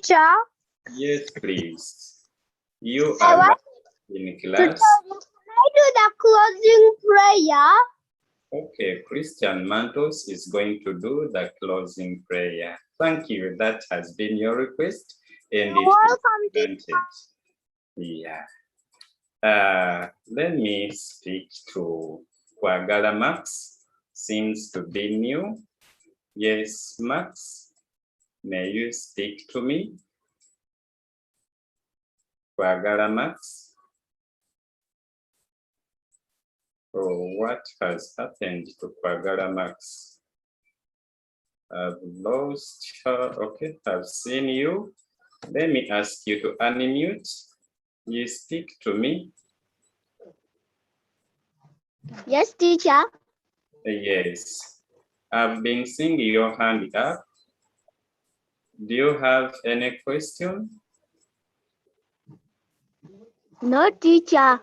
teacher. Yes, please. You I are want in to class. tell you, can I do the closing prayer? Okay, Christian Mantos is going to do the closing prayer. Thank you. That has been your request, and You're it is welcome, granted. Yeah. Let me speak to Kwagala Max. Seems to be new. Yes, Max, may you speak to me? Kwagala Max. Oh, what has happened to Kwagala Max? I've lost her. Okay, I've seen you. Let me ask you to unmute. You speak to me. Yes, teacher. Yes. I've been seeing your hand up. Do you have any question? No, teacher.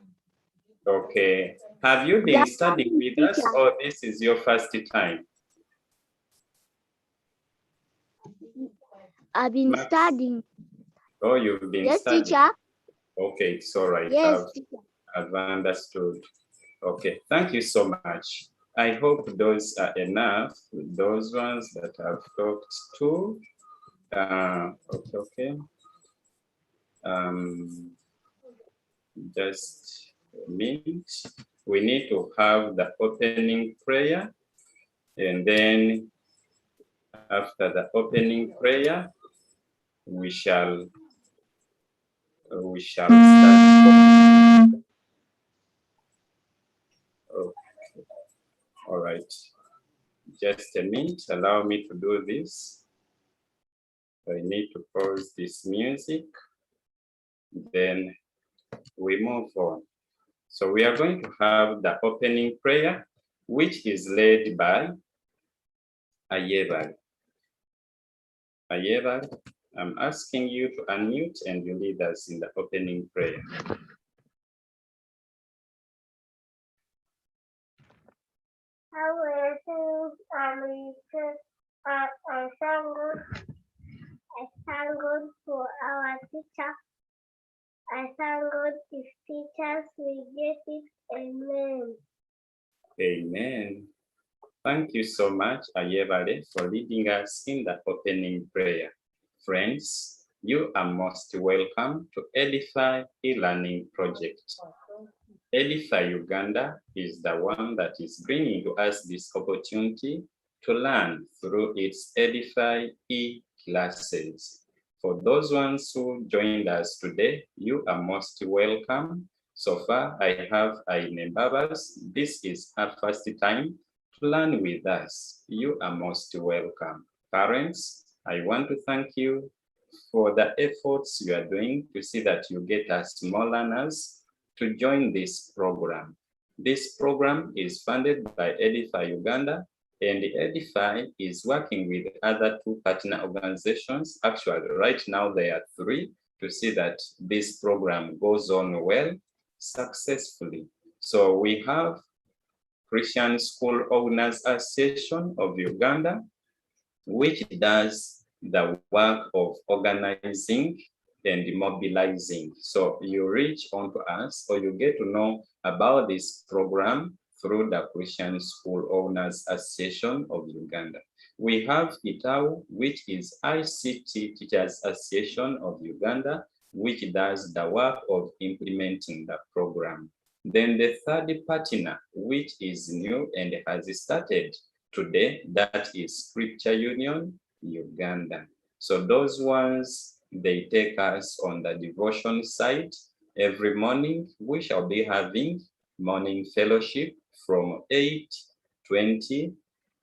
Okay. Have you been studying with us, or this is your first time? I've been studying. Oh, you've been Yes, studying. teacher. Okay, it's all right. Yes, teacher. I've understood. Okay, thank you so much. I hope those are enough, those ones that I've talked to. Okay. Just a minute. We need to have the opening prayer, and then after the opening prayer, we shall start. Okay. All right. Just a minute. Allow me to do this. I need to pause this music. Then we move on. So we are going to have the opening prayer, which is led by Ayebal. Ayebal, I'm asking you to unmute and you lead us in the opening prayer. I thank God for our teacher. I thank God if teachers will get it. Amen. Amen. Thank you so much, Ayebale, for leading us in the opening prayer. Friends, you are most welcome to Edify e-learning project. Edify Uganda is the one that is bringing to us this opportunity to learn through its Edify e-classes. For those ones who joined us today, you are most welcome. So far, I have Aine Babas. This is her first time to learn with us. You are most welcome. Parents, I want to thank you for the efforts you are doing to see that you get us more learners to join this program. This program is funded by Edify Uganda, and Edify is working with other two partner organizations. Actually, right now there are three, to see that this program goes on well, successfully. So we have Christian School Owners Association of Uganda, which does the work of organizing and mobilizing. So you reach onto us, or you get to know about this program through the Christian School Owners Association of Uganda. We have ITAU, which is ICT Teachers Association of Uganda, which does the work of implementing the program. Then the third partner, which is new and has started today, that is Scripture Union Uganda. So those ones, they take us on the devotion side. Every morning, we shall be having morning fellowship from 8:20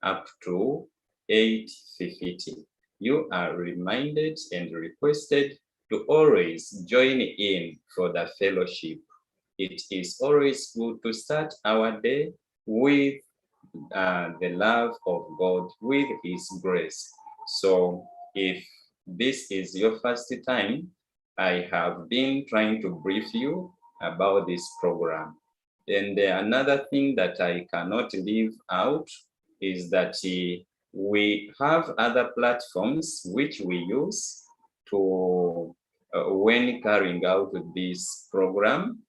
up to 8:50. You are reminded and requested to always join in for the fellowship. It is always good to start our day with the love of God, with His grace. So if this is your first time, I have been trying to brief you about this program. And another thing that I cannot leave out is that we have other platforms which we use to when carrying out this program.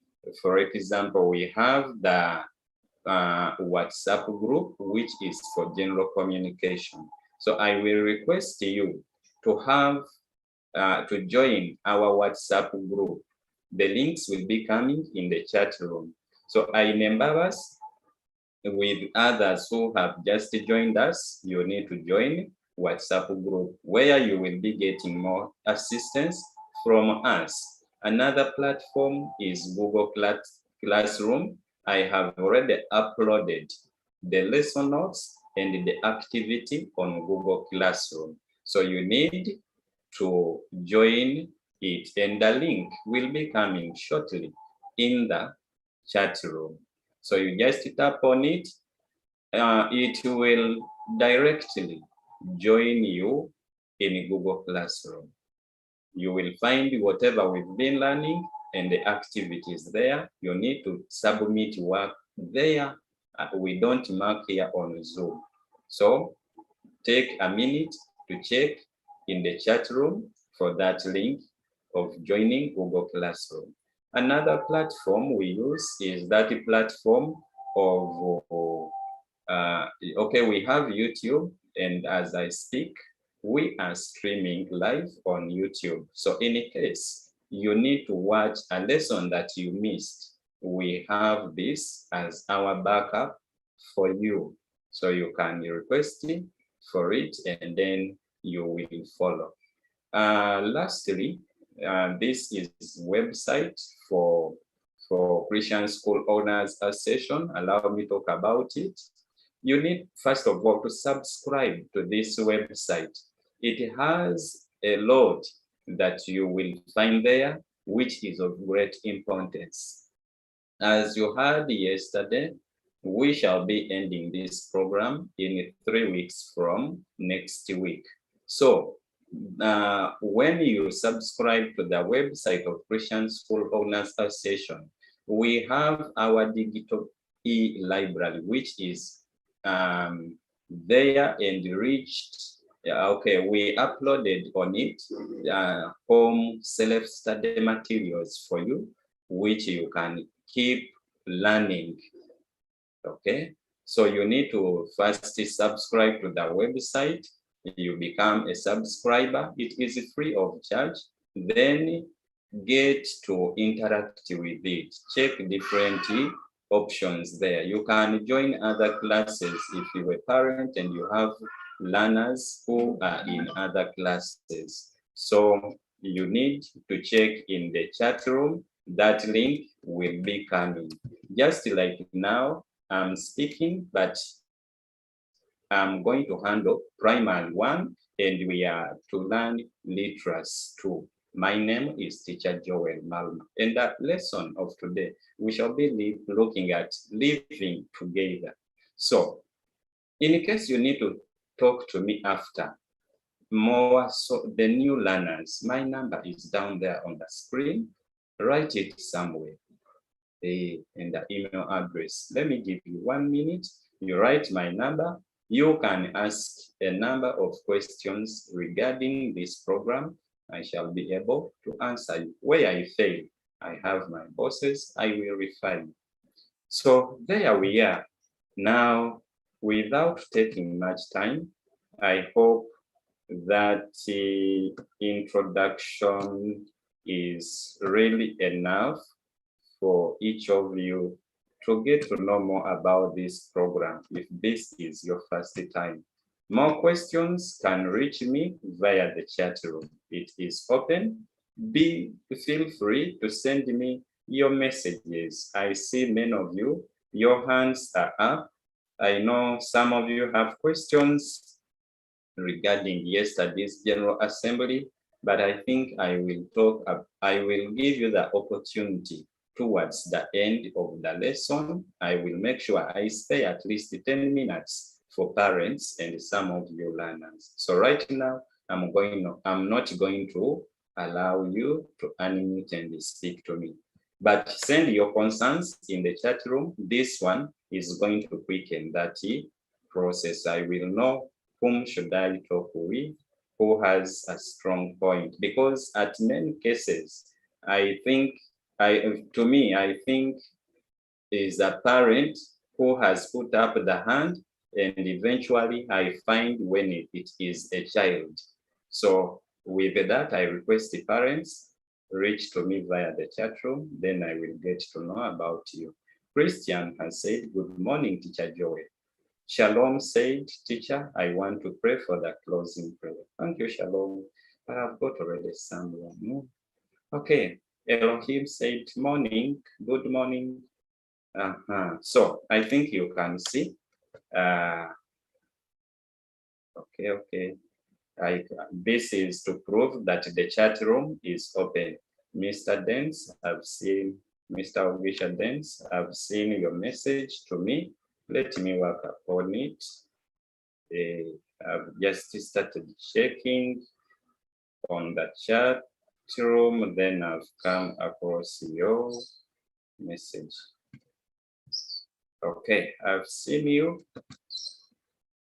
For example, we have the WhatsApp group, which is for general communication. So I will request you to have to join our WhatsApp group. The links will be coming in the chat room. So I remember us with others who have just joined us. You need to join WhatsApp group where you will be getting more assistance from us. Another platform is Google Classroom. I have already uploaded the lesson notes and the activity on Google Classroom. So you need to join it, and the link will be coming shortly in the chat room. So you just tap on it, it will directly join you in Google Classroom. You will find whatever we've been learning and the activities there. You need to submit work there. We don't mark here on Zoom. So take a minute to check in the chat room for that link of joining Google Classroom. Another platform we use is that platform of, okay, we have YouTube, and as I speak, we are streaming live on YouTube. So in case you need to watch a lesson that you missed, we have this as our backup for you. So you can request for it, and then you will follow. Lastly, this is website for Christian School Owners Association. Allow me to talk about it. You need, first of all, to subscribe to this website. It has a lot that you will find there, which is of great importance. As you heard yesterday, we shall be ending this program in 3 weeks from next week. So when you subscribe to the website of Christian School Owners Association, we have our digital e-library, which is there and reached. Okay, we uploaded on it home self-study materials for you, which you can keep learning. Okay, so you need to first subscribe to the website. You become a subscriber. It is free of charge. Then get to interact with it. Check different options there. You can join other classes if you're a parent and you have learners who are in other classes. So you need to check in the chat room. That link will be coming. Just like now, I'm speaking, but I'm going to handle primary 1, and we are to learn literacy 2. My name is Teacher Joel MALUMA. And that lesson of today, we shall be looking at living together. So, in case you need to talk to me after, more so the new learners, my number is down there on the screen. Write it somewhere. And the email address. Let me give you 1 minute. You write my number. You can ask a number of questions regarding this program. I shall be able to answer you. Where I fail, I have my bosses. I will refer you. So there we are. Now, without taking much time, I hope that the introduction is really enough for each of you to get to know more about this program if this is your first time. More questions can reach me via the chat room. It is open. Feel free to send me your messages. I see many of you, your hands are up. I know some of you have questions regarding yesterday's General Assembly, but I think I will give you the opportunity towards the end of the lesson. I will make sure I stay at least 10 minutes for parents and some of you learners. So right now, I'm not going to allow you to unmute and speak to me, but send your concerns in the chat room. This one is going to quicken that process. I will know whom should I talk with who has a strong point, because at many cases, I think, I think is a parent who has put up the hand, and eventually I find when it is a child. So with that, I request the parents reach to me via the chat room, then I will get to know about you. Christian has said, good morning, Teacher Joey. Shalom said, teacher, I want to pray for the closing prayer. Thank you, Shalom. I have got already someone. Okay, Elohim said, morning, good morning. So I think you can see. Okay. This is to prove that the chat room is open. Mr. Dance, I've seen, Mr. Ogisha Dance, I've seen your message to me. Let me work upon it. I've just started checking on the chat room, then I've come across your message. Okay, I've seen you,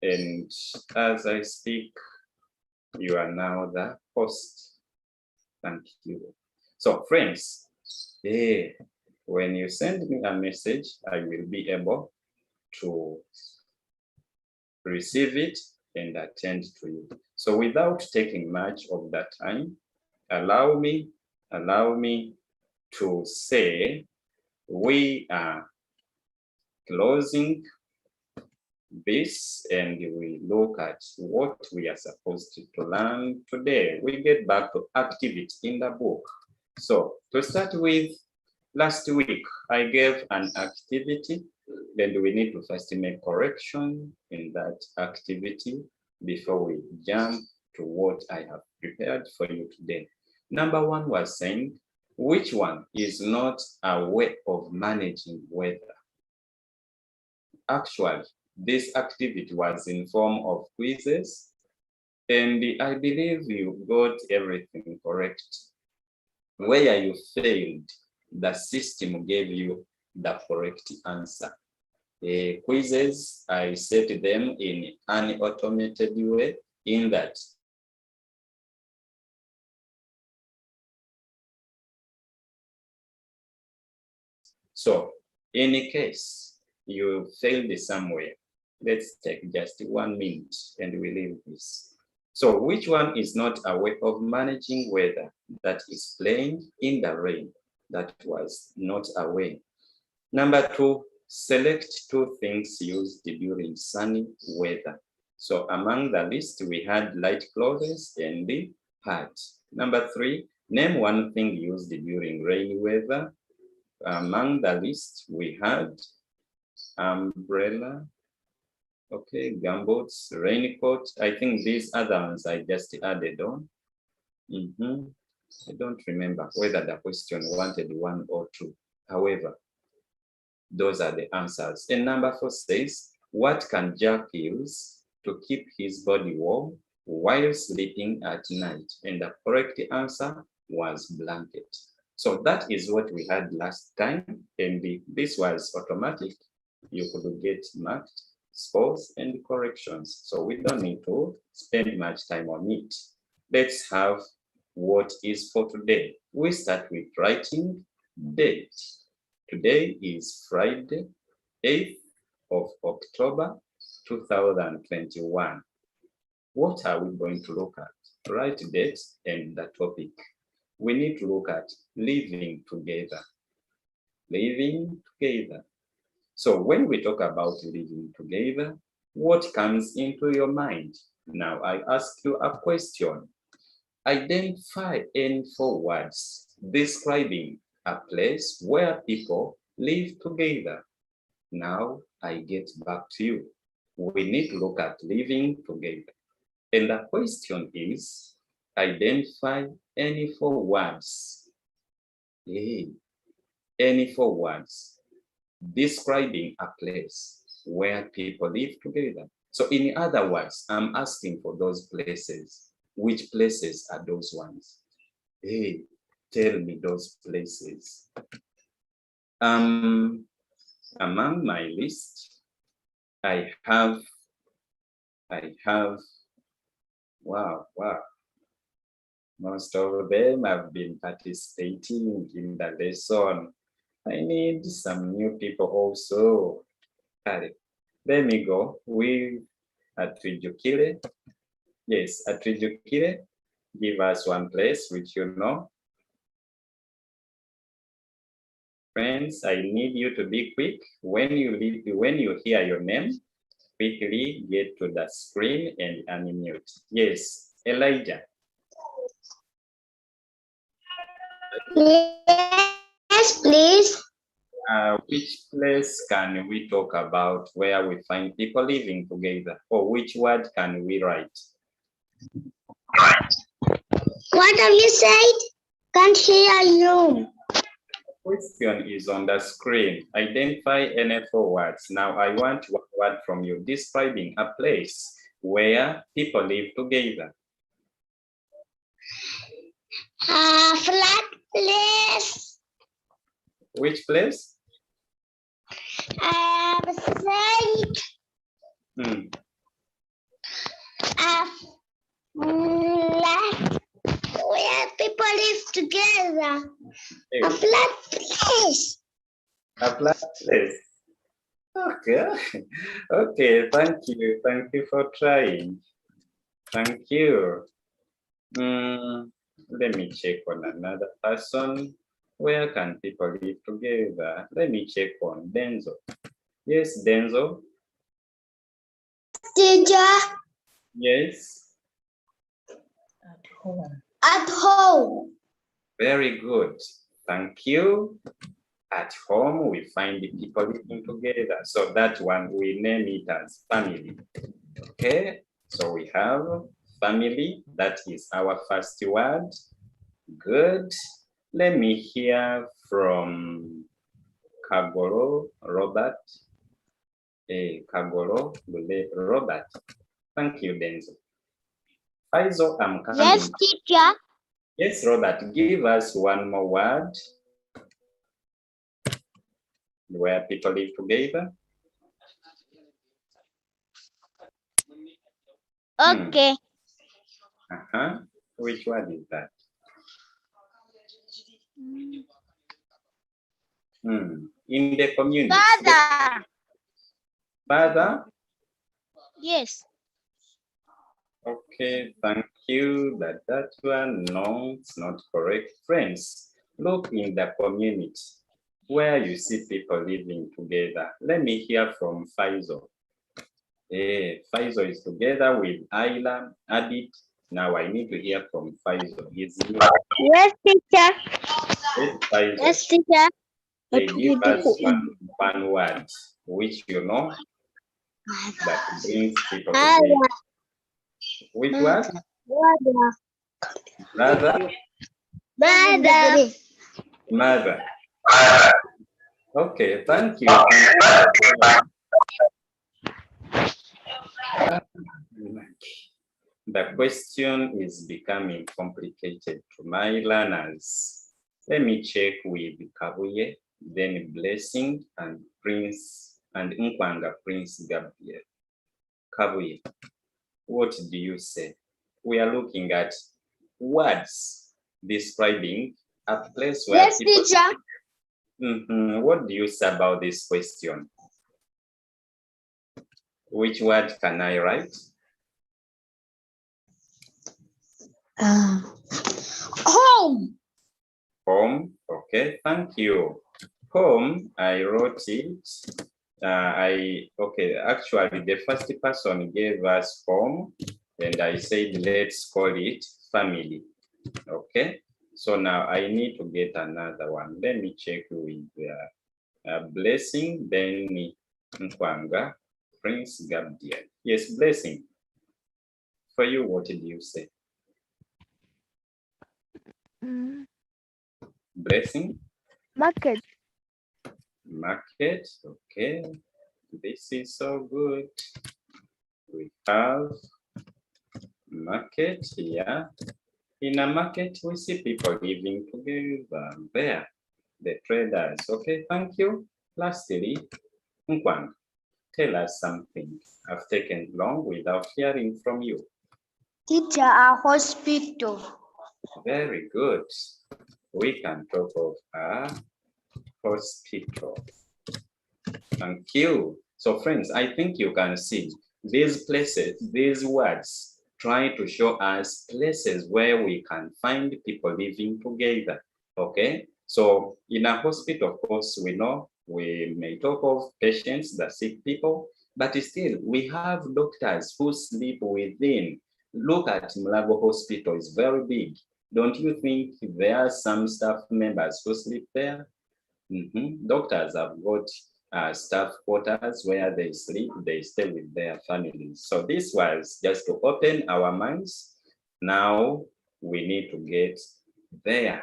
and as I speak, you are now the host. Thank you. So friends, when you send me a message, I will be able to receive it and attend to you. So without taking much of that time, allow me to say we are closing this, and we look at what we are supposed to learn today. We get back to activity in the book. So to start with, last week I gave an activity, and we need to first make correction in that activity before we jump to what I have prepared for you today. Number one was saying, which one is not a way of managing weather? Actually, this activity was in form of quizzes, and I believe you got everything correct. Where you failed, the system gave you the correct answer. Quizzes, I set them in an automated way, in that so in case you failed somewhere, let's take just 1 minute and we leave this. So which one is not a way of managing weather? That is playing in the rain. That was not a way. Number two, select 2 things used during sunny weather. So among the list, we had light clothes and the hat. Number 3, name 1 thing used during rainy weather. Among the list, we had umbrella, okay, gumboots, raincoat. I think these other ones I just added on. I don't remember whether the question wanted 1 or 2. However, those are the answers. And number 4 says, what can Jack use to keep his body warm while sleeping at night? And the correct answer was blanket. So that is what we had last time. And this was automatic. You could get marked scores and corrections. So we don't need to spend much time on it. Let's have what is for today. We start with writing date. Today is Friday, 8th of October, 2021. What are we going to look at? Write date and the topic. We need to look at living together. Living together. So when we talk about living together, what comes into your mind? Now I ask you a question. Identify any 4 words describing a place where people live together. Now I get back to you. We need to look at living together. And the question is, identify any 4 words. Any 4 words describing a place where people live together. So in other words, I'm asking for those places. Which places are those ones? Tell me those places. Among my list, I have Wow, wow. Most of them have been participating in the lesson. I need some new people also. Kale. Let me go with Atwijukile. Yes, Atwijukile. Give us one place which you know. Friends, I need you to be quick. When you hear your name, quickly get to the screen and unmute. Yes, Elijah. Yes, please. Which place can we talk about where we find people living together? Or which word can we write? What have you said? Can't hear you. Question is on the screen. Identify any 4 words. Now I want one word from you describing a place where people live together. Flat place. Which place? Said. Flat. Where people live together. A flat place. A flat place. Okay. Okay, thank you. Thank you for trying. Thank you. Let me check on another person. Where can people live together? Let me check on Denzo. Yes, Denzo. Teacher. Yes. At home. At home. Very good. Thank you. At home, we find the people living together. So that one, we name it as family. Okay. So we have family. That is our first word. Good. Let me hear from Kagoro Robert. Kagoro Robert. Thank you, Denzo. Faizo, I'm coming. Yes, teacher. Yes, Robert, give us one more word where people live together. Okay. Which word is that? In the community. Father. Father? Yes. Okay, thank you. That one, no, it's not correct. Friends, look in the community where you see people living together. Let me hear from Faizo. Faizo is together with Ayla, Adit. Now I need to hear from Faizo. Yes, teacher. Yes, Faizo. Yes, teacher. They give us one word, which you know that brings people together. Which word? Brother. Mother. Mother. Okay, thank you. The question is becoming complicated to my learners. Let me check with Kabuye, then Blessing and Prince and Nkwanga Prince Gabriel. Kabuye, what do you say? We are looking at words describing a place where Yes, people... teacher. What do you say about this question? Which word can I write? Home. Home. Okay, thank you. Home, I wrote it. Actually, the first person gave us home, and I said, let's call it family. Okay, so now I need to get another one. Let me check with Blessing, then Nkwanga, Prince Gabriel. Yes, Blessing. For you, what did you say? Blessing? Market. Market, okay. This is so good. We have market here. In a market, we see people living together there. The traders. Okay, thank you. Lastly, Nkwang, tell us something. I've taken long without hearing from you. Teacher, a hospital. Very good. We can talk of a hospital. Thank you. So friends, I think you can see these places, these words try to show us places where we can find people living together. Okay. So in a hospital, of course, we know we may talk of patients, the sick people, but still we have doctors who sleep within. Look at Mulago Hospital, it's very big. Don't you think there are some staff members who sleep there? Doctors have got staff quarters where they sleep, they stay with their families. So this was just to open our minds. Now we need to get there.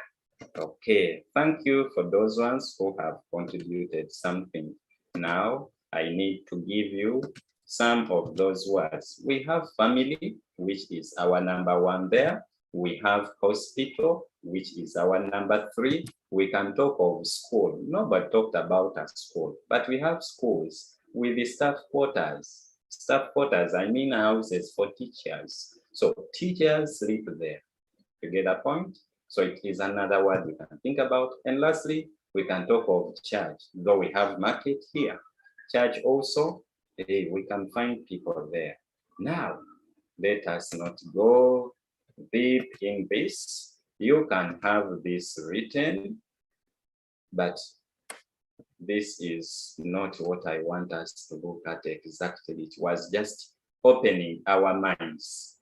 Okay, thank you for those ones who have contributed something. Now I need to give you some of those words. We have family, which is our number 1 there. We have hospital, which is our number 3. We can talk of school. Nobody talked about a school, but we have schools with the staff quarters. Staff quarters, I mean houses for teachers. So teachers sleep there. You get a point? So it is another word we can think about. And lastly, we can talk of church, though we have market here. Church also, we can find people there. Now, let us not go deep in this. You can have this written, but this is not what I want us to look at exactly. It was just opening our minds.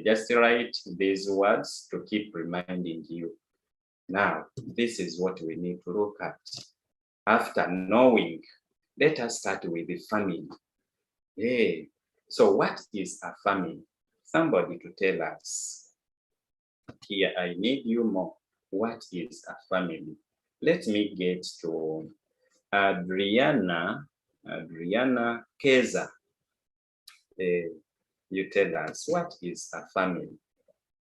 Just write these words to keep reminding you. Now, this is what we need to look at. After knowing, let us start with the family. Hey, so what is a family? Somebody to tell us. Here, I need you more. What is a family? Let me get to Adriana Keza. You tell us, what is a family?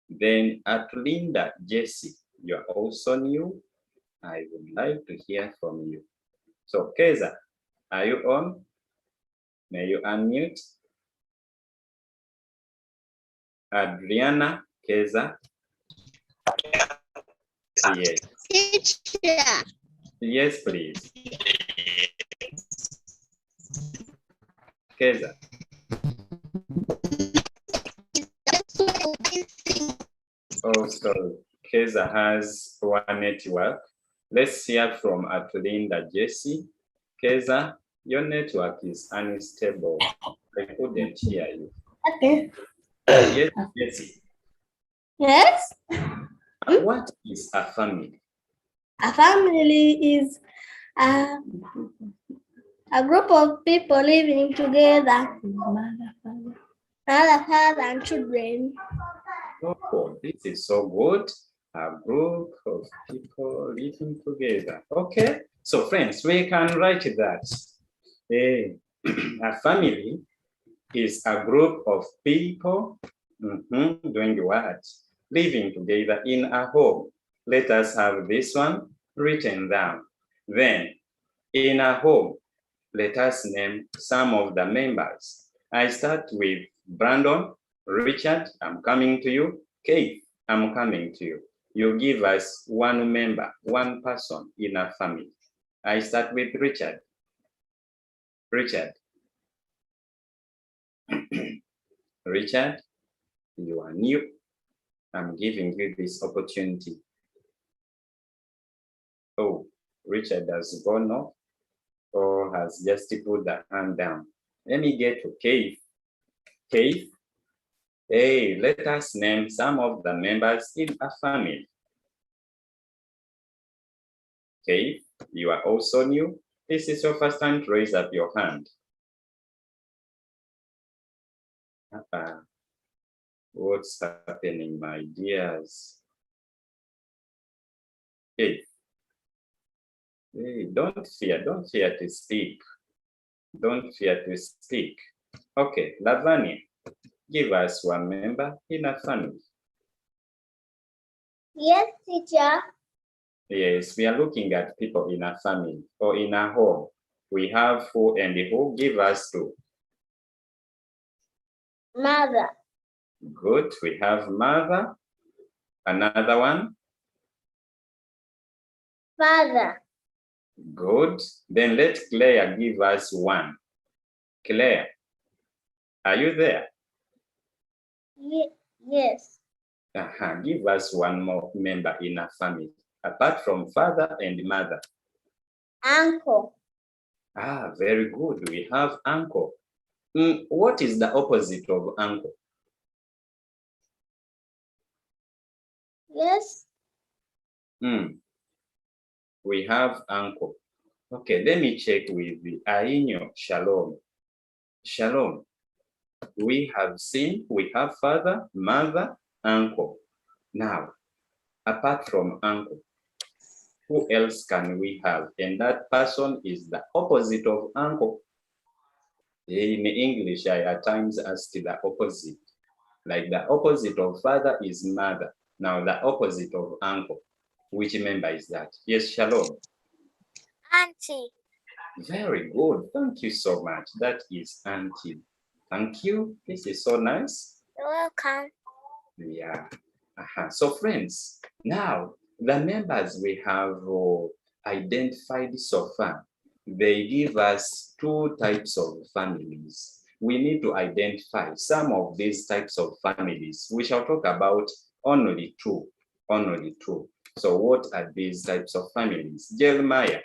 Then at Linda Jesse, you're also new. I would like to hear from you. So Keza, are you on? May you unmute? Adriana Keza. Yes. Teacher. Yes, please. Keza. Oh, sorry. Keza has poor network. Let's hear from Atlinda Jesse. Keza, your network is unstable. I couldn't hear you. Okay. Yes, Jesse. Yes? What is a family? A family is a group of people living together. Mother, father, and children. Oh, this is so good. A group of people living together. Okay, so friends, we can write that. A family is a group of people doing what? Living together in a home. Let us have this one written down. Then, in a home, let us name some of the members. I start with Brandon, Richard, I'm coming to you. Kate, I'm coming to you. You give us one member, one person in a family. I start with Richard. Richard. Richard, you are new. I'm giving you this opportunity. Oh, Richard has gone off or has just put the hand down. Let me get to Kate. Kate, hey, let us name some of the members in a family. Kate, you are also new. This is your first time to raise up your hand. What's happening, my dears? Kate. Hey, don't fear to speak. Don't fear to speak. Okay, Lavania, give us one member in a family. Yes, teacher. Yes, we are looking at people in a family or in a home. We have who and who. Give us two. Mother. Good. We have mother. Another one. Father. Good. Then let Claire give us one. Claire, are you there? Yes. Give us one more member in a family, apart from father and mother. Uncle. Very good. We have uncle. What is the opposite of uncle? Yes. We have uncle. Okay, let me check with the Ainyo. Shalom. Shalom. We have seen, we have father, mother, uncle. Now, apart from uncle, who else can we have? And that person is the opposite of uncle. In English, I at times ask the opposite. Like the opposite of father is mother. Now the opposite of uncle. Which member is that? Yes, Shalom. Auntie. Very good. Thank you so much. That is auntie. Thank you. This is so nice. You're welcome. Yeah. So friends, now the members we have identified so far, they give us two types of families. We need to identify some of these types of families. We shall talk about only two. So what are these types of families? Jeremiah,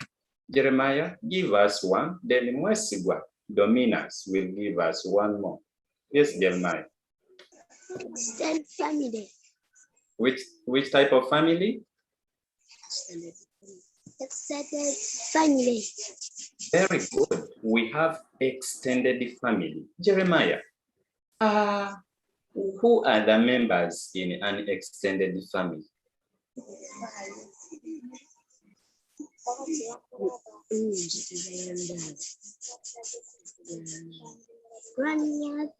give us one. Then Mwesigwa, Dominus, will give us one more. Yes, Jeremiah. Extended family. Which type of family? Extended family. Very good. We have extended family. Jeremiah, who are the members in an extended family? Grandmother.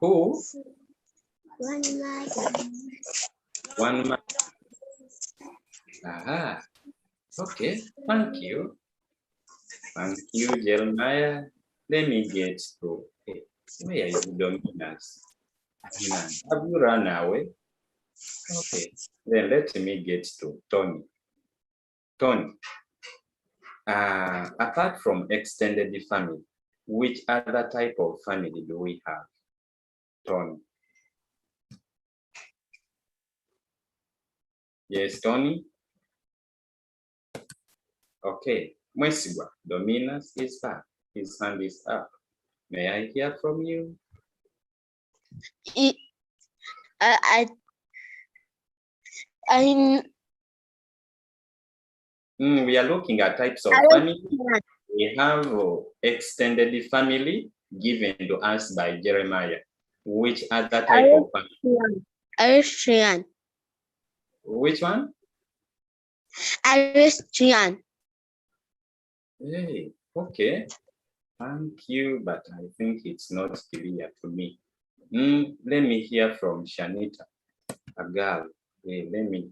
Who? Grandmother. One man. Okay. Thank you. Thank you, Jeremiah. Let me get to where is Dominus? Have you run away? Okay. Then let me get to Tony. Tony. Apart from extended family, which other type of family do we have? Tony. Yes, Tony. Okay. Mwesigwa, Dominus is back. His hand is up. May I hear from you? We are looking at types of family. We have extended family given to us by Jeremiah. Which other type of family? Aristrian. Which one? Aristrian. Hey, okay. Thank you, but I think it's not clear to me. Let me hear from Shanita, a girl. Let me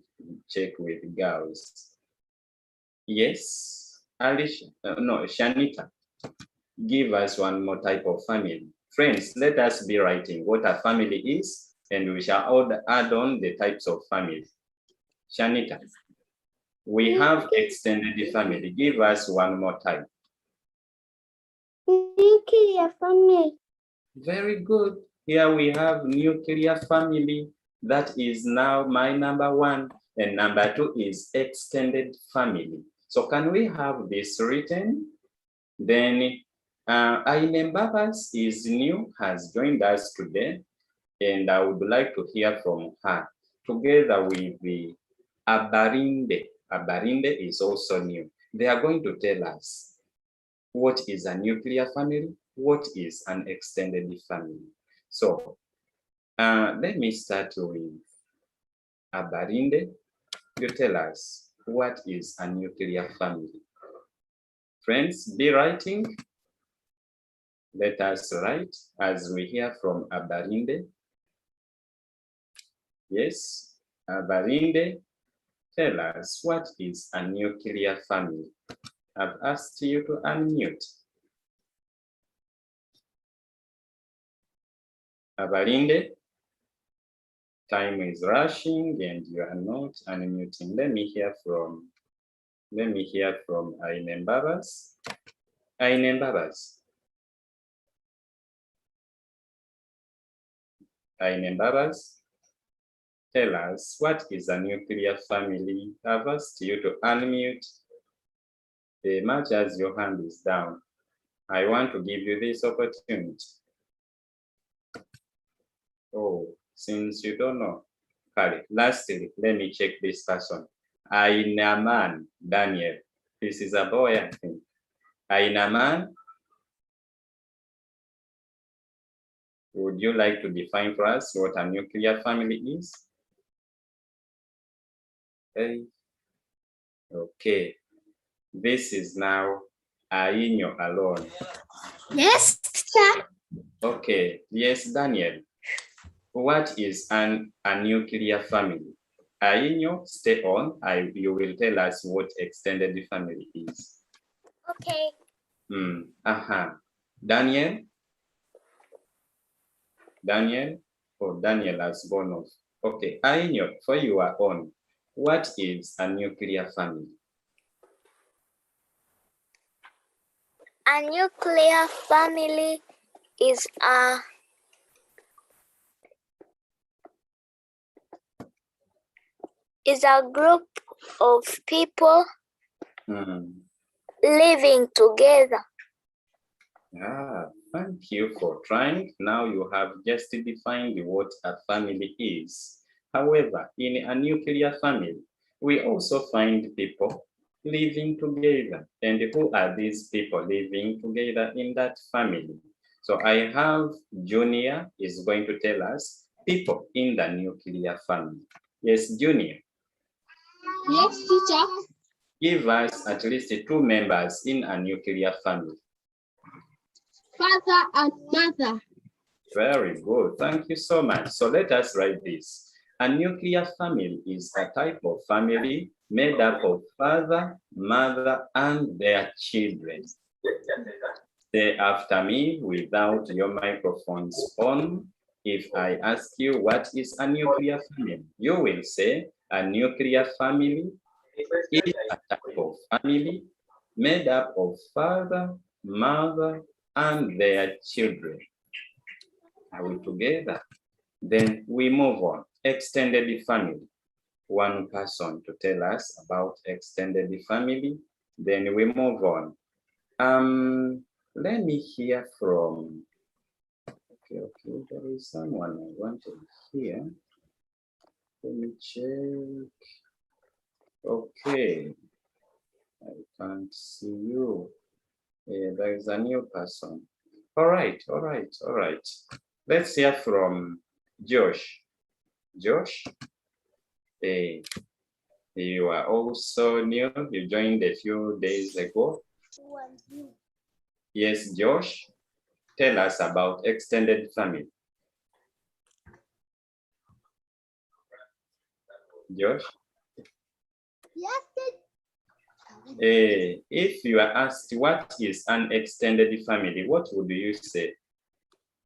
check with girls. Yes, Alicia, no, Shanita, give us one more type of family. Friends, let us be writing what a family is, and we shall all add on the types of family. Shanita, we have extended family. Give us one more type. Nuclear family. Very good. Here we have nuclear family. That is now my number one. And number two is extended family. So can we have this written? Then Aine Babas is new, has joined us today. And I would like to hear from her. Together with the Abarinde. Abarinde is also new. They are going to tell us what is a nuclear family, what is an extended family. So let me start with Abarinde. You tell us what is a nuclear family. Friends, be writing. Let us write as we hear from Abarinde. Yes, Abarinde, tell us what is a nuclear family. I've asked you to unmute. Abarinde. time is rushing and you are not unmuting. Let me hear from Aine Mbabas. Aine Mbabas. Aine Mbabas, tell us, what is a nuclear family? I've asked you to unmute as much as your hand is down. I want to give you this opportunity. Oh, since you don't know. Lastly, let me check this person. Ainaman Daniel. This is a boy, I think. Ainaman, would you like to define for us what a nuclear family is? Okay. This is now Ainyo alone. Yes, teacher. Okay. Yes, Daniel. What is a nuclear family? Ainyo, stay on. You will tell us what extended family is. Okay. Daniel? Daniel? Oh, Daniel has gone off. Okay, Ainyo, for you are on. What is a nuclear family? A nuclear family is a group of people living together. Thank you for trying. Now you have just defined what a family is. However, in a nuclear family, we also find people living together. And who are these people living together in that family? So I have Junior is going to tell us people in the nuclear family. Yes, Junior. Yes, teacher. Give us at least 2 members in a nuclear family. Father and mother. Very good. Thank you so much. So let us write this. A nuclear family is a type of family made up of father, mother, and their children. Say after me without your microphones on. If I ask you what is a nuclear family, you will say a nuclear family is a type of family made up of father, mother, and their children. Are we together? Then we move on. Extended family. One person to tell us about extended family. Then we move on. Let me hear from. Okay. There is someone I want to hear. Let me check. Okay. I can't see you. There is a new person. All right. Let's hear from Josh. Josh, you are also new. You joined a few days ago. Yes, Josh, tell us about extended family. Josh? Yes, if you are asked what is an extended family, what would you say?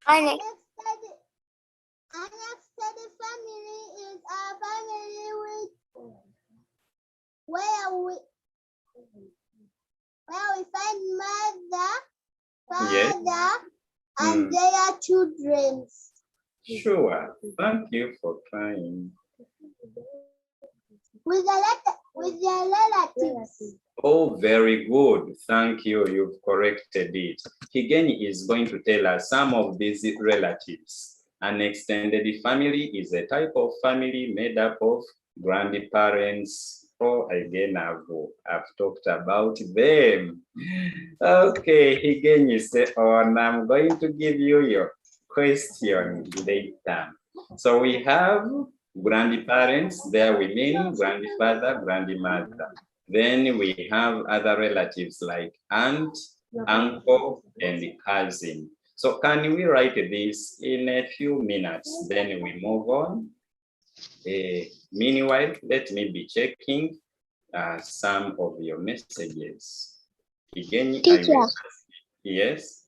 An extended family is a family where we find mother, father, and their children. Sure. Thank you for trying. With their relatives. Oh, very good. Thank you. You've corrected it. Higeni is going to tell us some of these relatives. An extended family is a type of family made up of grandparents. Oh, again, I've talked about them. Okay, Higeni, stay on. I'm going to give you your question later. So we have grandparents, there we mean grandfather, grandmother. Then we have other relatives like aunt, uncle, and cousin. So can we write this in a few minutes? Then we move on. Meanwhile, let me be checking some of your messages. Again, Teacher, yes?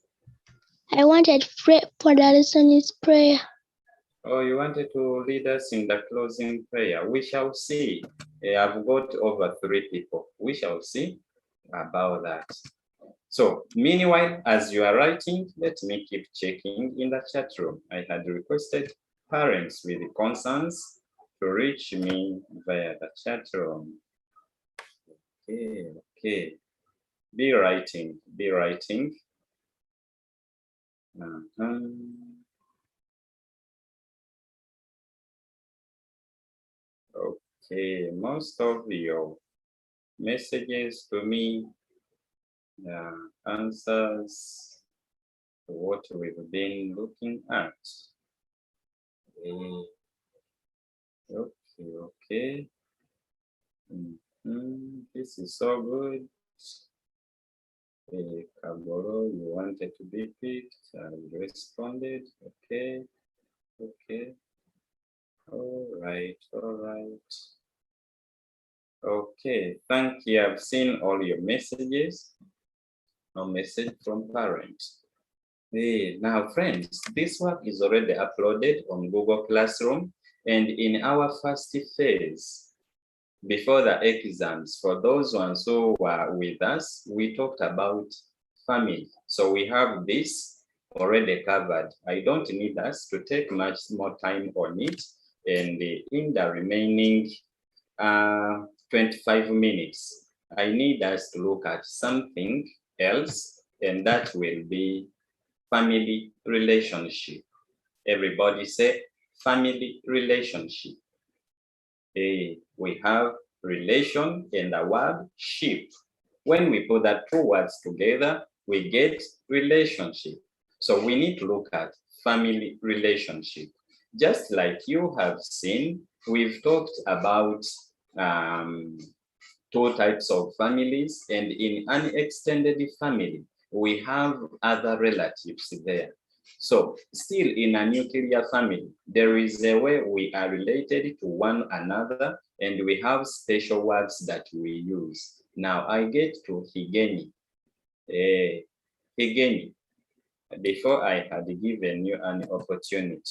I wanted for the listeners' prayer. Oh, you wanted to lead us in the closing prayer. We shall see. I've got over 3 people. We shall see about that. So, meanwhile, as you are writing, let me keep checking in the chat room. I had requested parents with concerns to reach me via the chat room. Okay. Be writing. Okay, most of your messages to me answers to what we've been looking at. Okay. This is so good. Kaboro, you wanted to be picked. I responded. Okay. All right. Okay, thank you. I've seen all your messages. No message from parents. Hey, now friends, this work is already uploaded on Google Classroom, and in our first phase, before the exams, for those ones who were with us, we talked about family. So we have this already covered. I don't need us to take much more time on it, and in the remaining 25 minutes, I need us to look at something else, and that will be family relationship. Everybody say family relationship. We have relation and the word ship. When we put the 2 words together, we get relationship. So we need to look at family relationship. Just like you have seen, we've talked about 2 types of families, and in an extended family, we have other relatives there. So still in a nuclear family, there is a way we are related to one another, and we have special words that we use. Now I get to Higeni. Higeni, before I had given you an opportunity,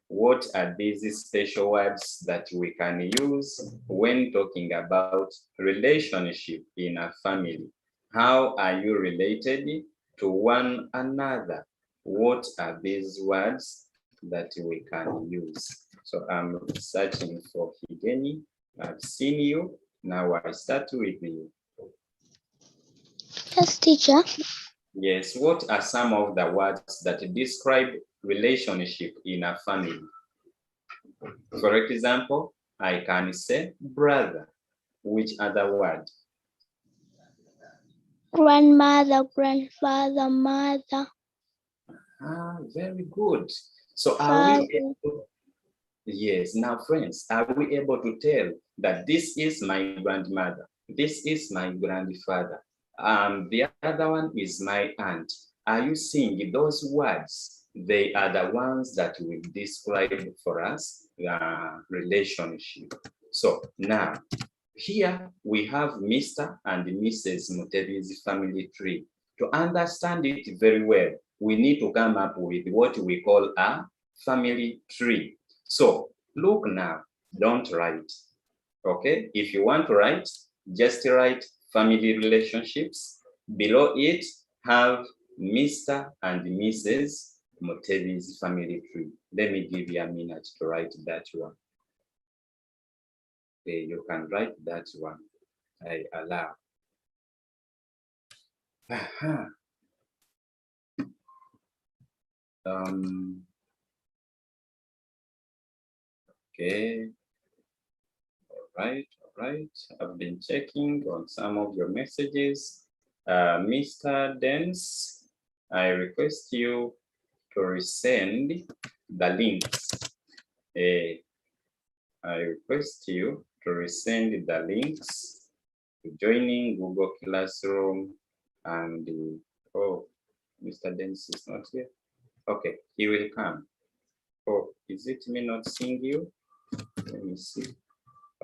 what are these special words that we can use when talking about relationship in a family? How are you related to one another? What are these words that we can use? So I'm searching for Higeni. I've seen you. Now I start with you. Yes, teacher. Yes, what are some of the words that describe relationship in a family? For example, I can say brother. Which other word? Grandmother, grandfather, mother. Very good. So Father. are we able, yes, now friends, are we able to tell that this is my grandmother, this is my grandfather, the other one is my aunt? Are you seeing those words? They are the ones that will describe for us the relationship. So now, here we have Mr. and Mrs. Moteby's family tree. To understand it very well, we need to come up with what we call a family tree. So look now, don't write. Okay, if you want to write, just write family relationships. Below it, have Mr. and Mrs. Moteby's family tree. Let me give you a minute to write that one. Okay, you can write that one. I allow. Okay. All right. I've been checking on some of your messages. Mr. Dance, I request you to resend the links. I request you to resend the links to joining Google Classroom and oh, Mr. Dance is not here. Okay, he will come. Oh, is it me not seeing you? Let me see.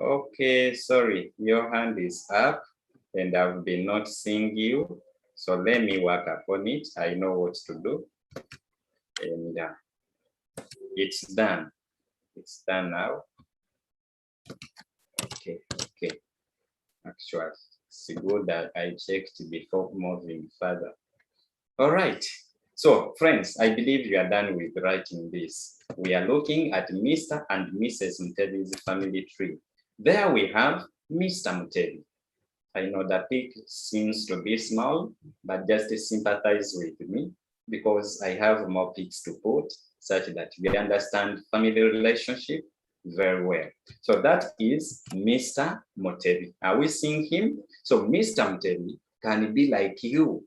Okay, sorry, your hand is up and I've been not seeing you. So let me work upon it. I know what to do. And it's done. It's done now. Okay. Actually, it's good that I checked before moving further. All right. So, friends, I believe you are done with writing this. We are looking at Mr. and Mrs. Moteby's family tree. There we have Mr. Moteby. I know the pic seems to be small, but just sympathize with me because I have more pics to put such that we understand family relationship very well. So that is Mr. Moteby. Are we seeing him? So Mr. Moteby can be like you.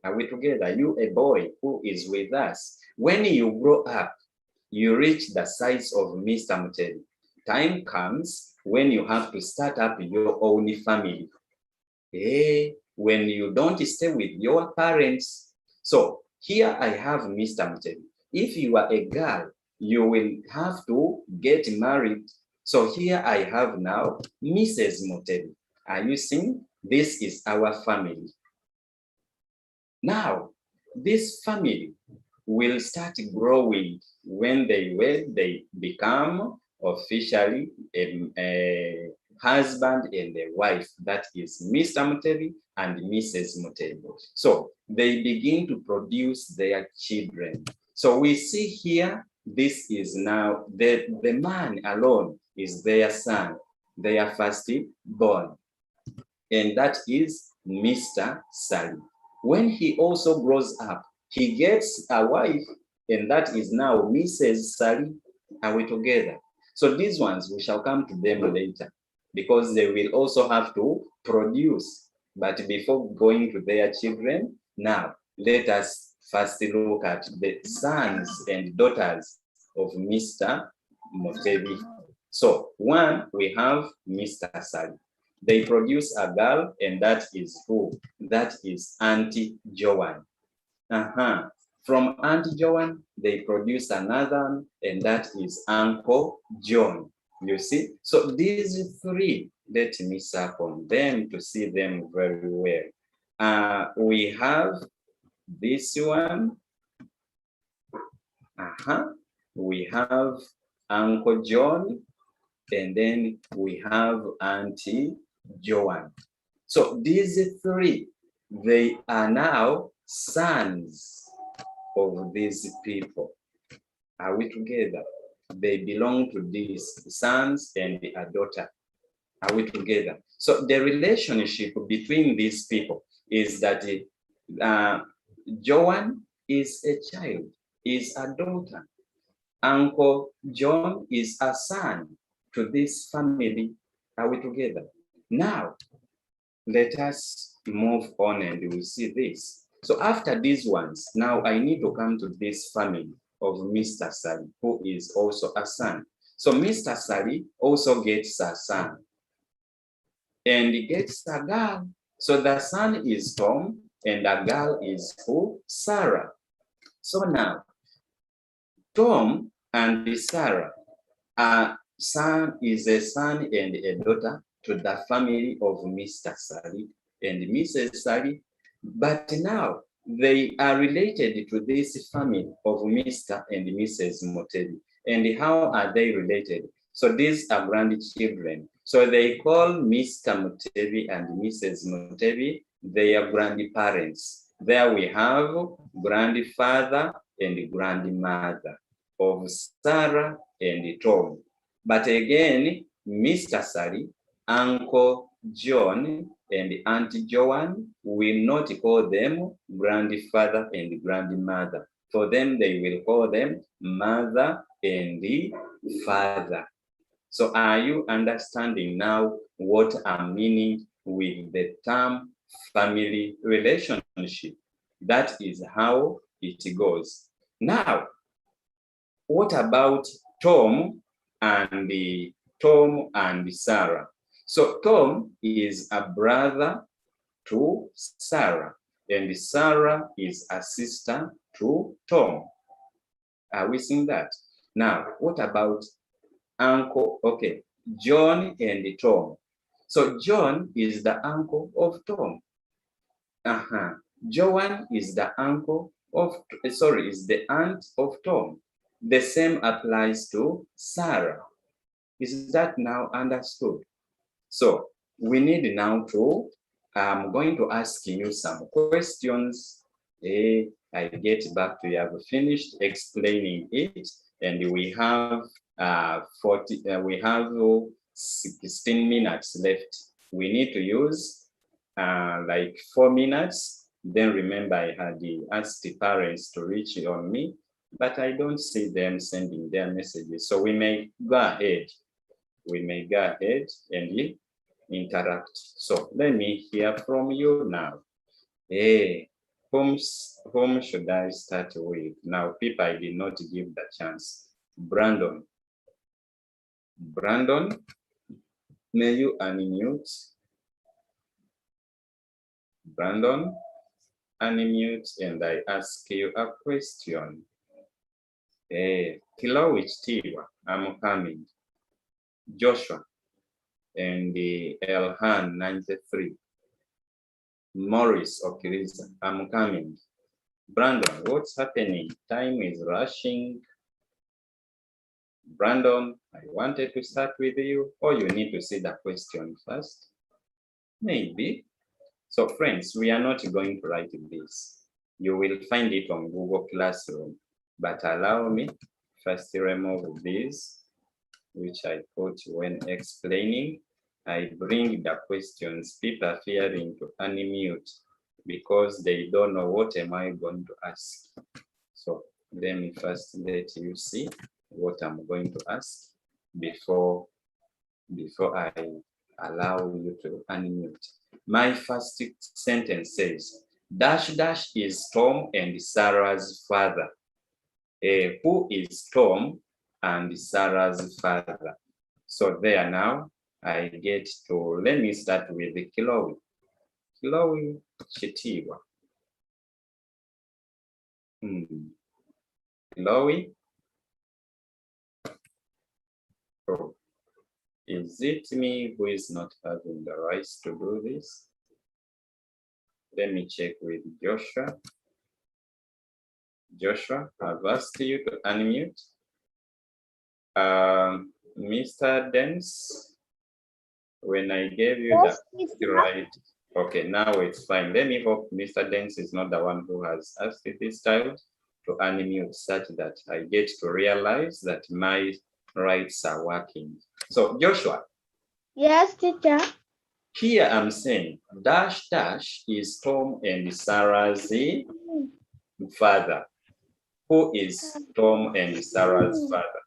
Are we together? You, a boy who is with us. When you grow up, you reach the size of Mr. Moteby. Time comes when you have to start up your own family. When you don't stay with your parents. So here I have Mr. Moteby. If you are a girl, you will have to get married. So here I have now Mrs. Moteby. Are you seeing? This is our family. Now, this family will start growing when they become officially a husband and a wife. That is Mr. Moteby and Mrs. Moteby. So they begin to produce their children. So we see here, this is now the man alone is their son, their first born, and that is Mr. Sally. When he also grows up, he gets a wife, and that is now Mrs. Sally. Are we together? So these ones, we shall come to them later because they will also have to produce. But before going to their children, now let us first look at the sons and daughters of Mr. Moteby. So one, we have Mr. Sally. They produce a girl, and that is who? That is Auntie Joan. From Auntie Joan, they produce another, and that is Uncle John. You see? So these three, let me circle them to see them very well. We have this one. We have Uncle John, and then we have Auntie Joan. So these three, they are now sons of these people. Are we together? They belong to these sons and a daughter. Are we together? So the relationship between these people is that Joan is a child, is a daughter. Uncle John is a son to this family. Are we together? Now, let us move on and we see this. So after these ones, now I need to come to this family of Mr. Sally, who is also a son. So Mr. Sally also gets a son and he gets a girl. So the son is Tom and the girl is who? Sarah. So now, Tom and Sarah, son is a son and a daughter to the family of Mr. Sally and Mrs. Sally, but now they are related to this family of Mr. and Mrs. Moteby. And how are they related? So these are grandchildren. So they call Mr. Moteby and Mrs. Moteby their grandparents. There we have grandfather and grandmother of Sarah and Tom. But again, Mr. Sally, Uncle John, and Auntie Joan will not call them grandfather and grandmother. For them, they will call them mother and father. So are you understanding now what I'm meaning with the term family relationship? That is how it goes. Now, what about Tom and Sarah? So Tom is a brother to Sarah, and Sarah is a sister to Tom. Are we seeing that? Now, what about Uncle? Okay, John and Tom. So John is the uncle of Tom. Joan is the uncle of, is the aunt of Tom. The same applies to Sarah. Is that now understood? So we need now to, I'm going to ask you some questions. I get back to you. I've finished explaining it, and we have 16 minutes left. We need to use like 4 minutes. Then remember, I had asked the parents to reach on me, but I don't see them sending their messages. So we may go ahead. We may go ahead and interact. So let me hear from you now. Hey, whom should I start with? Now, people I did not give the chance. Brandon. Brandon, may you unmute? Brandon, unmute, and I ask you a question. Hey, Kilowich Tiwa, I'm coming. Joshua and the Elhan 93. Morris Okiriza, I'm coming. Brandon, what's happening? Time is rushing. Brandon, I wanted to start with you, or you need to see the question first? Maybe. So friends, we are not going to write this. You will find it on Google Classroom, but allow me first to remove this, which I put when explaining. I bring the questions, people fearing to unmute because they don't know what am I going to ask. So let me first let you see what I'm going to ask before I allow you to unmute. My first sentence says, dash dash is Tom and Sarah's father. Who is Tom and Sarah's father? So there now, I get to, let me start with the Kilowi. Kilowi Chitiwa. Kilowi. Oh, is it me who is not having the rights to do this? Let me check with Joshua. Joshua, I've asked you to unmute. Mr. Dance, when I gave you the right, okay, now it's fine. Let me hope Mr. Dance is not the one who has asked this child to unmute such that I get to realize that my rights are working. So Joshua. Yes, teacher. Here I'm saying dash dash is Tom and Sarah's father. Who is Tom and Sarah's father?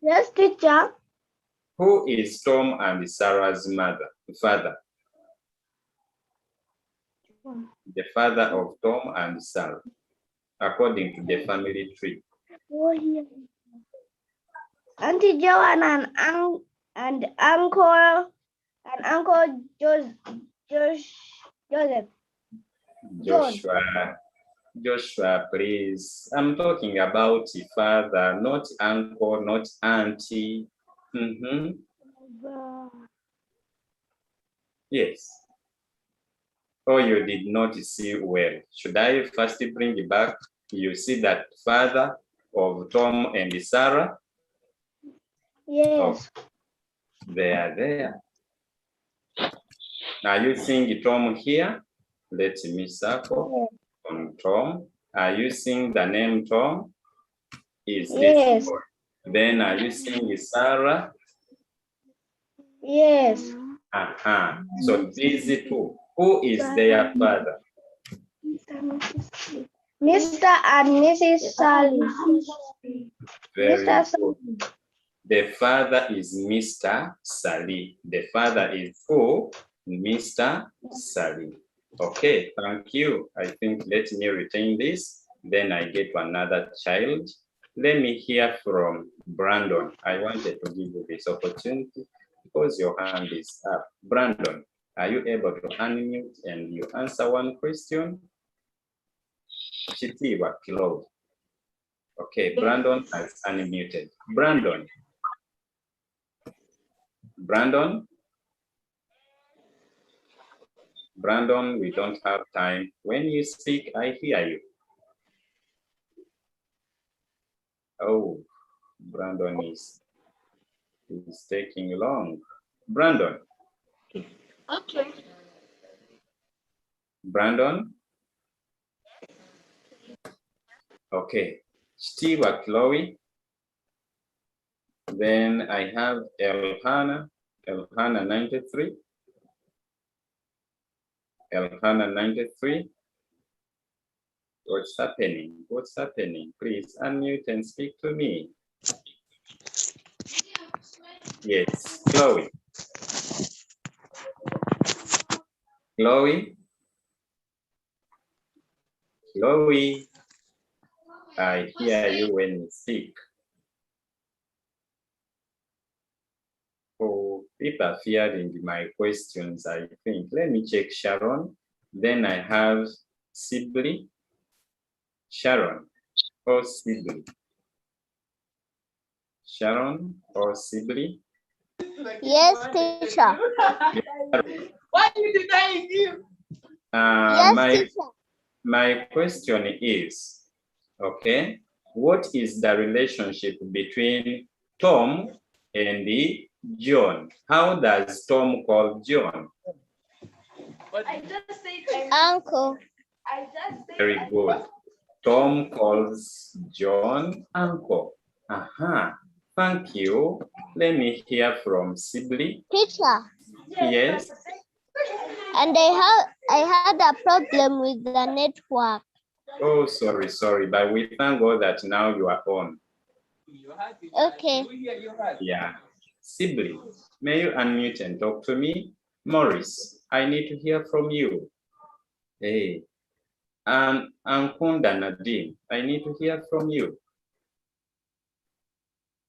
Yes, teacher. Who is Tom and Sarah's father? The father of Tom and Sarah, according to the family tree. Auntie Joanne and Uncle Joseph. Joshua, please. I'm talking about father, not uncle, not auntie. Yes. Oh, you did not see well. Should I first bring it back? You see that father of Tom and Sarah? Yes. Oh, they are there. Are you seeing Tom here? Let me circle on Tom. Are you seeing the name Tom? Is this boy? Then are you seeing Sarah? Yes. So these two, who is their father? Mr. and Mrs. Sally. Very good. The father is Mr. Sally. The father is who? Mr. Sally. Okay, thank you. I think let me retain this. Then I get to another child. Let me hear from Brandon. I wanted to give you this opportunity because your hand is up. Brandon, are you able to unmute and you answer one question? Chitiwa Kilo. Okay, Brandon has unmuted. Brandon. Brandon, we don't have time. When you speak, I hear you. Oh, Brandon is taking long. Brandon. Okay. Brandon. Okay. Steve, Chloe. Then I have Elhana 93. Elhana 93. What's happening? What's happening? Please unmute and speak to me. Yes, Chloe. Chloe. Chloe. I hear you when you speak. Oh, people are fearing my questions, I think. Let me check Sharon. Then I have Sibley. Sharon or Sibley. Sharon or Sibley? Yes, teacher. Why you denying him? Yes, teacher. My question is, okay, what is the relationship between Tom and John? How does Tom call John? I just said Uncle. I just said Very good. Tom calls John uncle. Thank you. Let me hear from Sibley. Teacher. Yes. And I had a problem with the network. Oh, sorry. But we thank God that now you are on. Okay. Yeah. Sibley, may you unmute and talk to me? Morris, I need to hear from you. Hey. And Ankunda Nadine, I need to hear from you.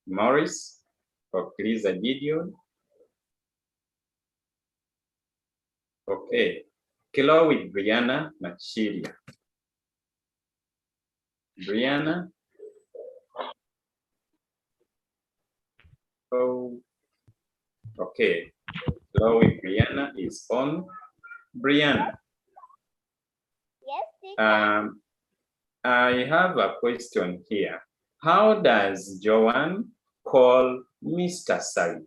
Morris, or Lisa Gideon. Okay. Chloe Brianna Machilia. Brianna. Oh, okay. Chloe Brianna is on. Brianna. Yes, teacher. I have a question here. How does Joanne call Mr. Sally?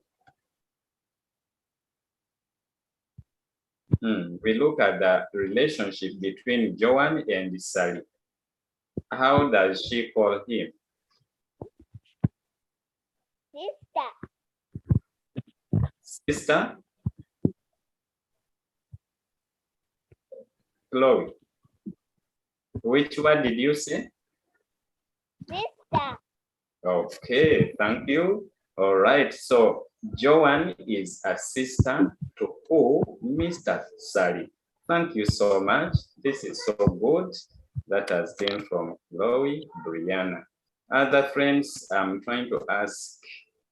We look at the relationship between Joanne and Sally. How does she call him? Sister. Sister? Chloe. Which one did you say? Sister. Okay, thank you. All right, so Joanne is a sister to who? Mr. Sally. Thank you so much. This is so good. That has been from Chloe, Brianna. Other friends, I'm trying to ask,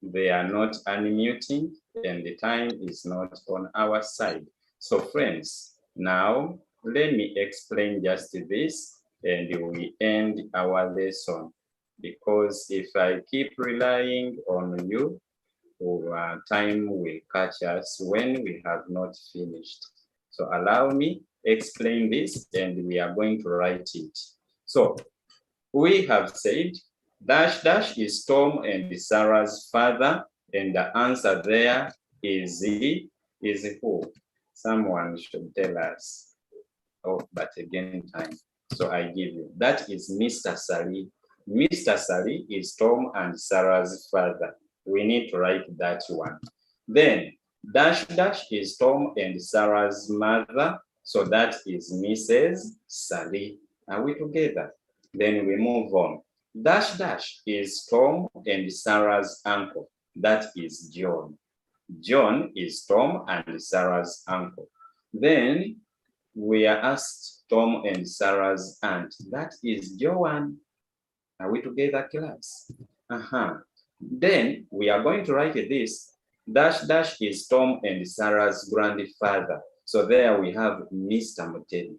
they are not unmuting and the time is not on our side. So friends, now let me explain just this and we end our lesson. Because if I keep relying on you, time will catch us when we have not finished. So allow me explain this and we are going to write it. So we have said dash dash is Tom and Sarah's father, and the answer there is who? Someone should tell us. Oh, but again time. So I give you. That is Mr. Sally. Mr. Sally is Tom and Sarah's father. We need to write that one. Then dash dash is Tom and Sarah's mother. So that is Mrs. Sally. Are we together? Then we move on. Dash dash is Tom and Sarah's uncle. That is John. John is Tom and Sarah's uncle. Then we are asked Tom and Sarah's aunt. That is Joanne. Are we together, class? Then we are going to write this. Dash dash is Tom and Sarah's grandfather. So there we have Mr. Moteby.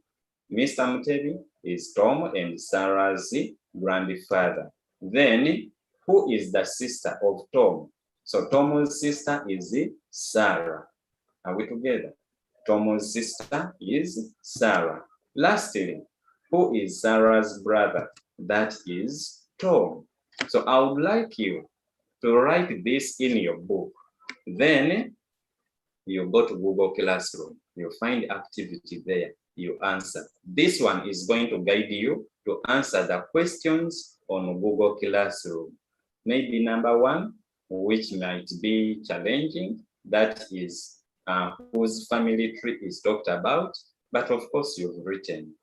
Mr. Moteby is Tom and Sarah's grandfather. Then who is the sister of Tom? So Tom's sister is Sarah. Are we together? Tom's sister is Sarah. Lastly, who is Sarah's brother? That is Tom. So I would like you to write this in your book. Then you go to Google Classroom. You find activity there. You answer. This one is going to guide you to answer the questions on Google Classroom. Maybe number one, which might be challenging, that is whose family tree is talked about, but of course you've written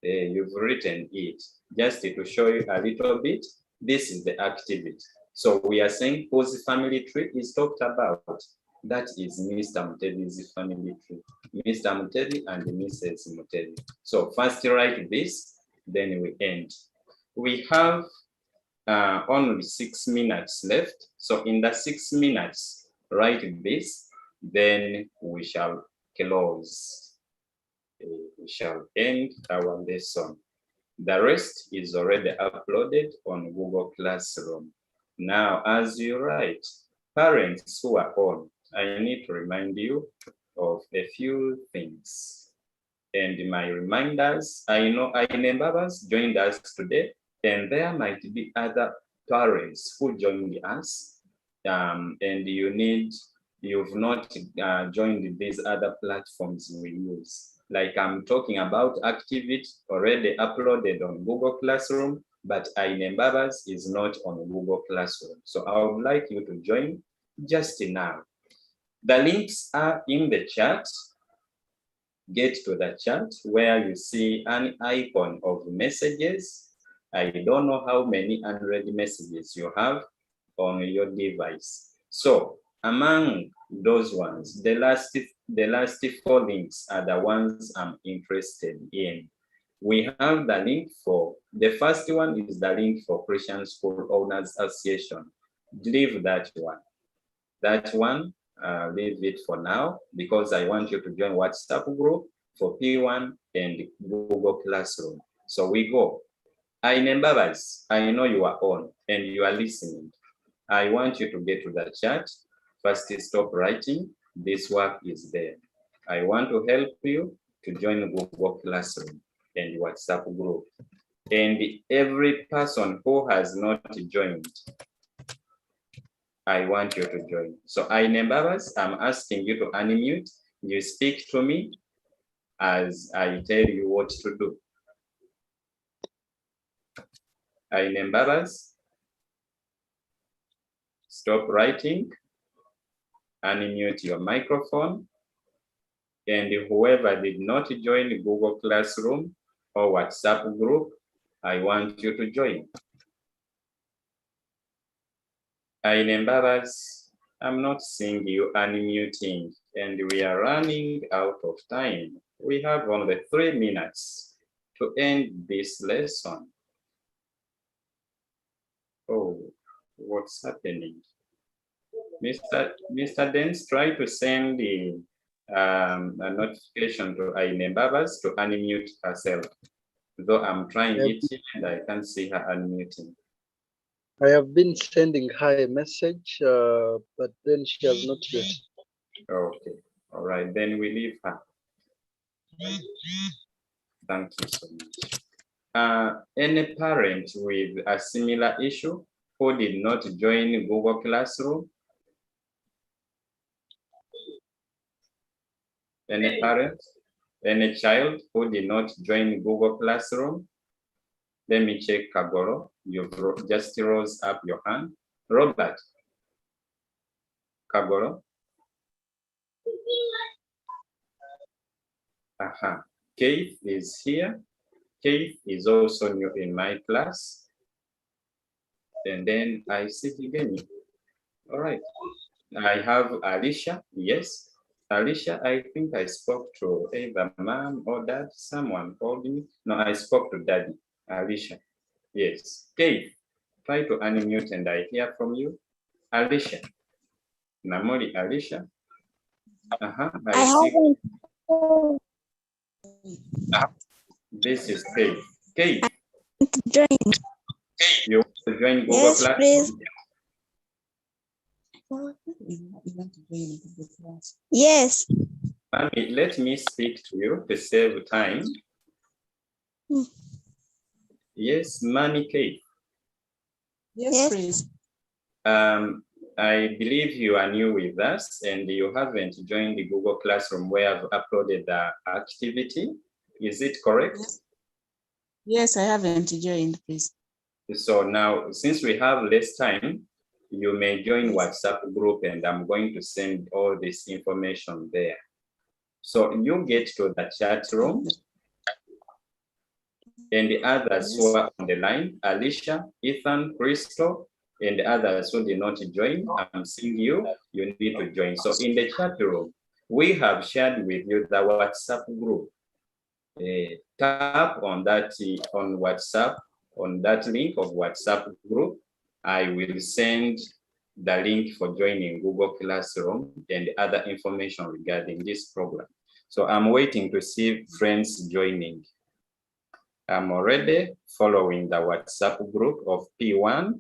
it just to show you a little bit. This is the activity. So we are saying whose family tree is talked about. That is Mr. Moteby's family tree. Mr. Moteby and Mrs. Moteby. So first write this, then we end. We have only 6 minutes left. So in the 6 minutes, write this, then we shall close. We shall end our lesson. The rest is already uploaded on Google Classroom. Now, as you write, parents who are on, I need to remind you of a few things. And my reminders, I know Aine Babas joined us today, and there might be other parents who joined us, and you've not joined these other platforms we use. Like I'm talking about activity already uploaded on Google Classroom, but Aine Babas is not on Google Classroom. So I would like you to join just now. The links are in the chat. Get to the chat where you see an icon of messages. I don't know how many unread messages you have on your device. So among those ones, the last 4 links are the ones I'm interested in. We have the link for, the first one is the link for Christian School Owners Association. Leave that one. That one, leave it for now because I want you to join WhatsApp group for P1 and Google Classroom. So we go. Aine Babas, I know you are on and you are listening. I want you to get to the chat. First, stop writing. This work is there. I want to help you to join Google Classroom and WhatsApp group. And every person who has not joined, I want you to join. So Aine Babas, I'm asking you to unmute. You speak to me as I tell you what to do. Aine Babas, stop writing, unmute your microphone, and whoever did not join Google Classroom or WhatsApp group, I want you to join. Aine Babas, I'm not seeing you unmuting, and we are running out of time. We have only 3 minutes to end this lesson. Oh, what's happening? Mr. Dens, try to send the a notification to Aine Babas to unmute herself. Though I'm trying it and I can't see her unmuting. I have been sending her a message, but then she has not yet. Okay, all right, then we leave her. Thank you so much. Any parent with a similar issue who did not join Google Classroom? Any parent? Any child who did not join Google Classroom? Let me check Kagoro. You just rose up your hand. Robert. Kagoro. Aha. Keith is here. Keith is also new in my class. And then I see Higeni. All right. I have Alicia. Yes. Alicia, I think I spoke to either mom or dad. Someone called me. No, I spoke to daddy. Alicia. Yes. Keith, try to unmute and I hear from you. Alicia. Namori Alicia. I see. This is Kate. Kate. You want to join Google Yes, please. Yes. Mommy, let me speak to you to save time. Yes, Manny Kate. Yes, please. I believe you are new with us and you haven't joined the Google Classroom where I've uploaded the activity. Is it correct? Yes, I haven't joined, please. So now, since we have less time, you may join WhatsApp group and I'm going to send all this information there. So you get to the chat room and the others who are on the line, Alicia, Ethan, Crystal, and the others who did not join, I'm seeing you, you need to join. So in the chat room, we have shared with you the WhatsApp group. Tap on that on WhatsApp, on that link of WhatsApp group. I will send the link for joining Google Classroom and other information regarding this program. So I'm waiting to see friends joining. I'm already following the WhatsApp group of P1.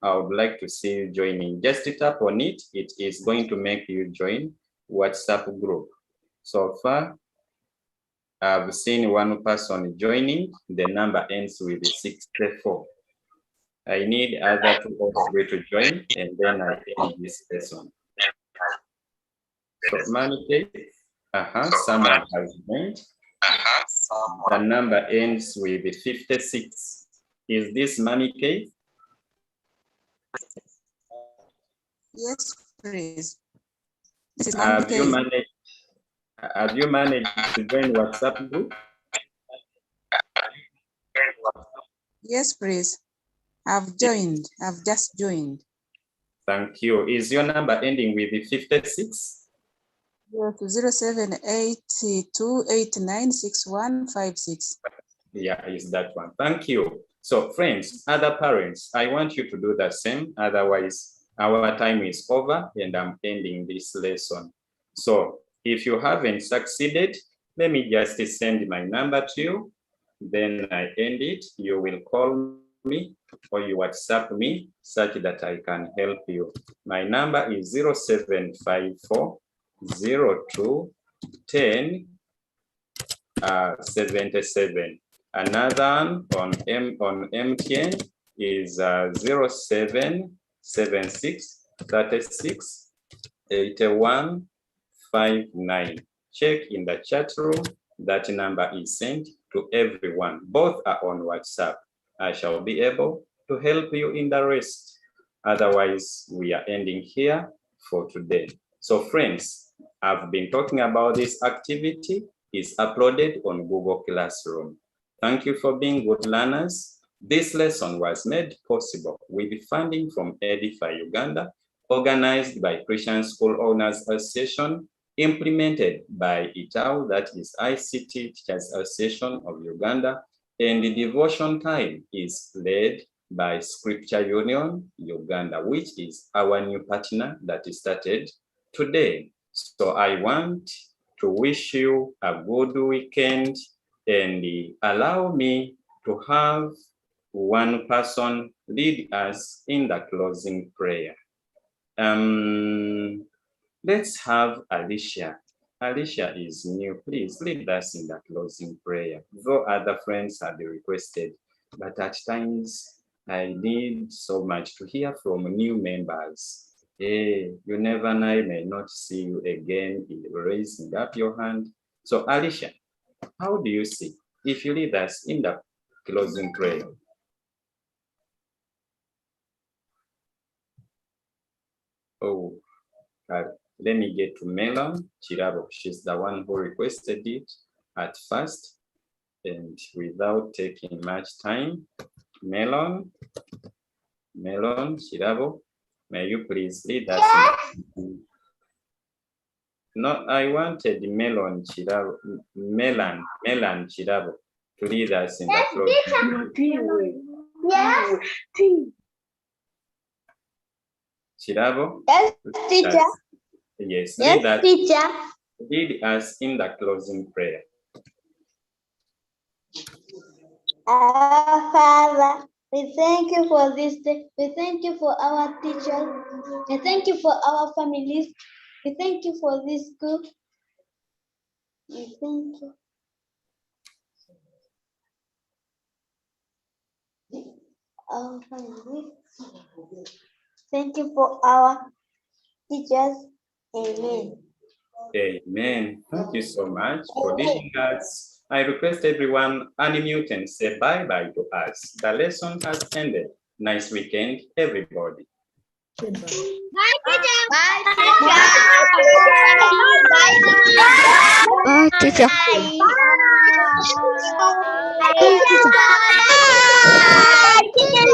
I would like to see you joining. Just tap on it. It is going to make you join WhatsApp group. So far, I've seen one person joining. The number ends with 64. I need other 2 or 3 to join, and then I end this person. So, Manike, someone has joined. The number ends with 56. Is this Manike? Yes, please. This is Have you managed to join WhatsApp group? Yes, please. I've joined. I've just joined. Thank you. Is your number ending with 56? Yes, 0782896156. Yeah, is that one. Thank you. So friends, other parents, I want you to do the same. Otherwise, our time is over and I'm ending this lesson. So if you haven't succeeded, let me just send my number to you. Then I end it. You will call me or you WhatsApp me such that I can help you. My number is 0754 02 10 77. Another on MTN is 0776 36 81 59. Check in the chat room. That number is sent to everyone. Both are on WhatsApp. I shall be able to help you in the rest. Otherwise, we are ending here for today. So friends, I've been talking about this activity. Is uploaded on Google Classroom. Thank you for being good learners. This lesson was made possible with funding from Edify Uganda, organized by Christian School Owners Association, implemented by ITAU, that is ICT Teachers Association of Uganda, and the devotion time is led by Scripture Union Uganda, which is our new partner that is started today. So I want to wish you a good weekend and allow me to have one person lead us in the closing prayer. Let's have Alicia. Alicia is new. Please lead us in the closing prayer. Though other friends have requested, but at times I need so much to hear from new members. Hey, you never know, I may not see you again raising up your hand. So Alicia, how do you see? If you lead us in the closing prayer. Oh, let me get to Melon Chirabo. She's the one who requested it at first. And without taking much time, Melon Chirabo, may you please lead us in. No, I wanted Melon Chirabo to lead us in the closing. Yes, Chirabo? yes, teacher. Yes, Yes, teacher. lead us in the closing prayer. Our Father, we thank you for this day. We thank you for our teachers. We thank you for our families. We thank you for this school. Thank you. Thank you for our teachers. Amen. Amen. Thank you so much for leading us. I request everyone unmute and say bye-bye to us. The lesson has ended. Nice weekend, everybody. Bye, teacher. Bye, teacher. Bye, teacher.